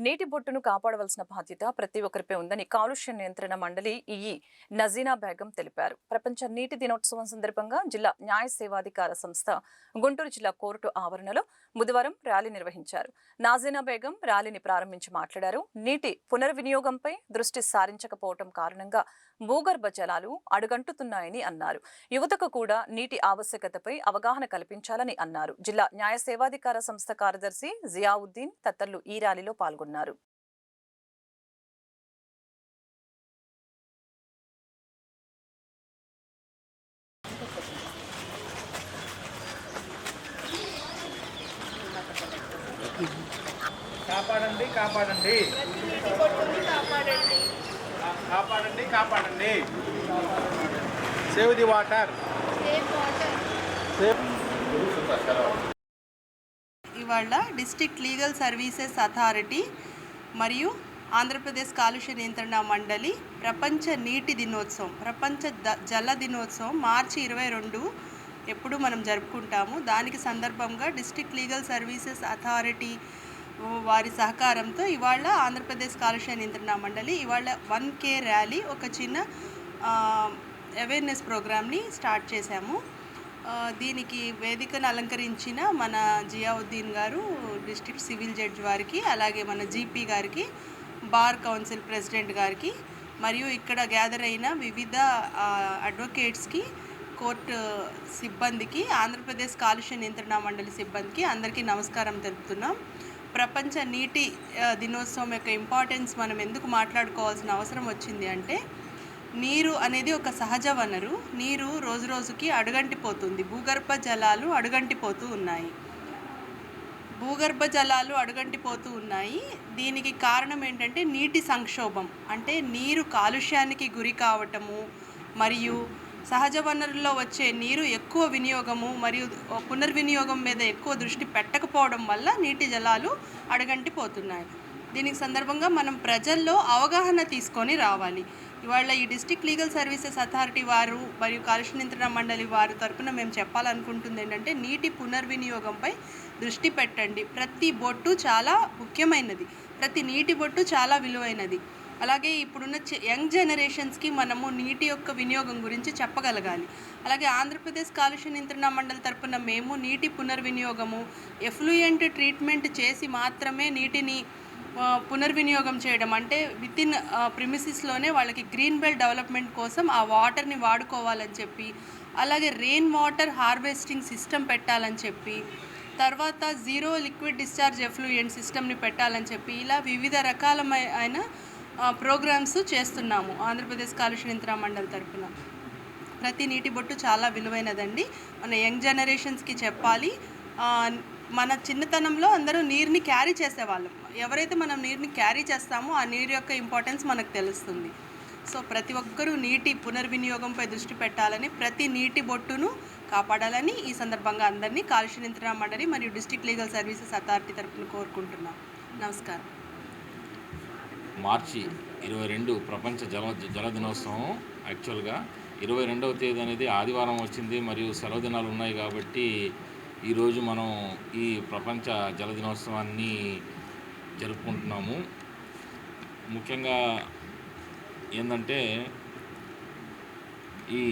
నీటి బొట్టును కాపాడవలసిన బాధ్యత ప్రతి ఒక్కరిపై ఉందని కాలుష్య నియంత్రణ మండలి ఈఈ నజీనా బేగం తెలిపారు. ప్రపంచ నీటి దినోత్సవం సందర్భంగా జిల్లా న్యాయ సేవాధికార సంస్థ గుంటూరు జిల్లా కోర్టు ఆవరణలో బుధవారం ర్యాలీ నిర్వహించారు. నజీనా బేగం ర్యాలీని ప్రారంభించి మాట్లాడారు. నీటి పునర్వినియోగంపై దృష్టి సారించకపోవడం కారణంగా భూగర్భ జలాలు అడుగంటుతున్నాయని అన్నారు. యువతకు కూడా నీటి ఆవశ్యకతపై అవగాహన కల్పించాలని అన్నారు. జిల్లా న్యాయ సేవాధికార సంస్థ కార్యదర్శి జియావుద్దీన్ తదితరులు ఈ ర్యాలీలో పాల్గొన్నారు. కాపాడండి కాపాడండి కాపాడండి కాపాడండి సేవ్ ది వాటర్. ఇవాళ డిస్ట్రిక్ట్ లీగల్ సర్వీసెస్ అథారిటీ మరియు ఆంధ్రప్రదేశ్ కాలుష్య నియంత్రణ మండలి ప్రపంచ నీటి దినోత్సవం, ప్రపంచ జల దినోత్సవం మార్చి 22 ఎప్పుడు మనం జరుపుకుంటాము. దానికి సందర్భంగా డిస్ట్రిక్ట్ లీగల్ సర్వీసెస్ అథారిటీ వారి సహకారంతో ఇవాళ ఆంధ్రప్రదేశ్ కాలుష్య నియంత్రణ మండలి ఇవాళ 1K ర్యాలీ, ఒక చిన్న అవేర్నెస్ ప్రోగ్రామ్ని స్టార్ట్ చేశాము. దీనికి వేదికను అలంకరించిన మన జియావుద్దీన్ గారు, డిస్ట్రిక్ట్ సివిల్ జడ్జ్ వారికి, అలాగే మన జీపీ గారికి, బార్ కౌన్సిల్ ప్రెసిడెంట్ గారికి, మరియు ఇక్కడ గ్యాదర్ అయిన వివిధ అడ్వకేట్స్కి, కోర్టు సిబ్బందికి, ఆంధ్రప్రదేశ్ కాలుష్య నియంత్రణ మండలి సిబ్బందికి అందరికీ నమస్కారం తెలుపుతున్నాం. ప్రపంచ నీటి దినోత్సవం యొక్క ఇంపార్టెన్స్ మనం ఎందుకు మాట్లాడుకోవాల్సిన అవసరం వచ్చింది అంటే, నీరు అనేది ఒక సహజ వనరు. నీరు రోజు రోజుకి అడుగంటిపోతుంది. భూగర్భ జలాలు అడుగంటిపోతూ ఉన్నాయి. దీనికి కారణం ఏంటంటే నీటి సంక్షోభం, అంటే నీరు కాలుష్యానికి గురి కావటము, మరియు సహజ వనరుల్లో వచ్చే నీరు ఎక్కువ వినియోగము మరియు పునర్వినియోగం మీద ఎక్కువ దృష్టి పెట్టకపోవడం వల్ల నీటి జలాలు అడుగంటిపోతున్నాయి. దీనికి సందర్భంగా మనం ప్రజల్లో అవగాహన తీసుకొని రావాలి. ఇవాళ ఈ డిస్ట్రిక్ట్ లీగల్ సర్వీసెస్ అథారిటీ వారు మరియు కాలుష్య నియంత్రణ మండలి వారి తరపున మేము చెప్పాలనుకుంటుంది ఏంటంటే, నీటి పునర్వినియోగంపై దృష్టి పెట్టండి. ప్రతి బొట్టు చాలా ముఖ్యమైనది, ప్రతి నీటి బొట్టు చాలా విలువైనది. అలాగే ఇప్పుడున్న యంగ్ జనరేషన్స్కి మనము నీటి యొక్క వినియోగం గురించి చెప్పగలగాలి. అలాగే ఆంధ్రప్రదేశ్ కాలుష్య నియంత్రణ మండలి తరపున మేము నీటి పునర్వినియోగము, ఎఫ్లూయెంట్ ట్రీట్మెంట్ చేసి మాత్రమే నీటిని పునర్వినియోగం చేయడం, అంటే వితిన్ ప్రిమిసిస్లోనే వాళ్ళకి గ్రీన్ బెల్ట్ డెవలప్మెంట్ కోసం ఆ వాటర్ని వాడుకోవాలని చెప్పి, అలాగే రెయిన్ వాటర్ హార్వెస్టింగ్ సిస్టమ్ పెట్టాలని చెప్పి, తర్వాత జీరో లిక్విడ్ డిశ్చార్జ్ ఎఫ్లూయెంట్ సిస్టమ్ని పెట్టాలని చెప్పి, ఇలా వివిధ రకాలమైన ప్రోగ్రామ్స్ చేస్తున్నాము ఆంధ్రప్రదేశ్ కాలుష్య నియంత్రణ మండలి తరపున. ప్రతి నీటి బొట్టు చాలా విలువైనదండి. మన యంగ్ జనరేషన్స్కి చెప్పాలి. మన చిన్నతనంలో అందరూ నీరుని క్యారీ చేసేవాళ్ళం. ఎవరైతే మనం నీరుని క్యారీ చేస్తామో ఆ నీరు యొక్క ఇంపార్టెన్స్ మనకు తెలుస్తుంది. సో ప్రతి ఒక్కరూ నీటి పునర్వినియోగంపై దృష్టి పెట్టాలని, ప్రతి నీటి బొట్టును కాపాడాలని ఈ సందర్భంగా అందరినీ కాలుష్య నియంత్రణ మండలి మరియు డిస్ట్రిక్ట్ లీగల్ సర్వీసెస్ అథారిటీ తరపున కోరుకుంటున్నాం. నమస్కారం. మార్చి 22 ప్రపంచ జల దినోత్సవం. యాక్చువల్గా 22వ తేదీ అనేది ఆదివారం వచ్చింది మరియు సెలవు దినాలు ఉన్నాయి కాబట్టి ఈరోజు మనం ఈ ప్రపంచ జల దినోత్సవాన్ని జరుపుకుంటున్నాము. ముఖ్యంగా ఏంటంటే, ఈ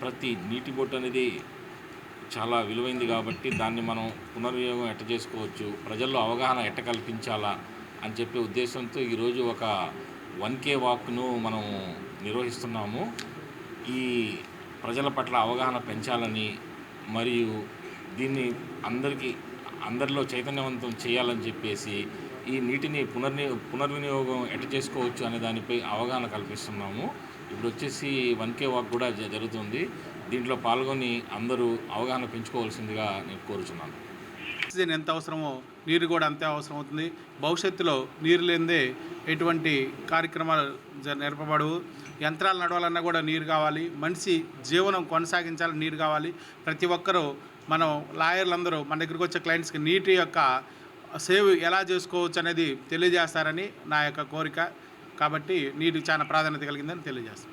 ప్రతి నీటి బొట్టు అనేది చాలా విలువైంది కాబట్టి దాన్ని మనం పునర్వినియోగం ఎట్ట చేసుకోవచ్చు, ప్రజల్లో అవగాహన ఎట్ట కల్పించాలా అని చెప్పే ఉద్దేశంతో ఈరోజు ఒక 1K వాక్ను మనం నిర్వహిస్తున్నాము. ఈ ప్రజల పట్ల అవగాహన పెంచాలని మరియు దీన్ని అందరిలో చైతన్యవంతం చేయాలని చెప్పేసి ఈ నీటిని పునర్వినియోగం ఎట్ట చేసుకోవచ్చు అనే దానిపై అవగాహన కల్పిస్తున్నాము. ఇప్పుడు వచ్చేసి 1K వాక్ కూడా జరుగుతుంది. దీంట్లో పాల్గొని అందరూ అవగాహన పెంచుకోవాల్సిందిగా నేను కోరుచున్నాను. ఆక్సిజన్ ఎంత అవసరమో నీరు కూడా అంతే అవసరం అవుతుంది. భవిష్యత్తులో నీరు లేనిదే ఎటువంటి కార్యక్రమాలు నెరపబడవు. యంత్రాలు నడవాలన్నా కూడా నీరు కావాలి. మనిషి జీవనం కొనసాగించాలని నీరు కావాలి. ప్రతి ఒక్కరూ, మనం లాయర్లందరూ మన దగ్గరికి వచ్చే క్లయింట్స్కి నీటి యొక్క సేవ్ ఎలా చేసుకోవచ్చు అనేది తెలియజేస్తారని నా యొక్క కోరిక. కాబట్టి నీటికి చాలా ప్రాధాన్యత కలిగిందని తెలియజేస్తాను.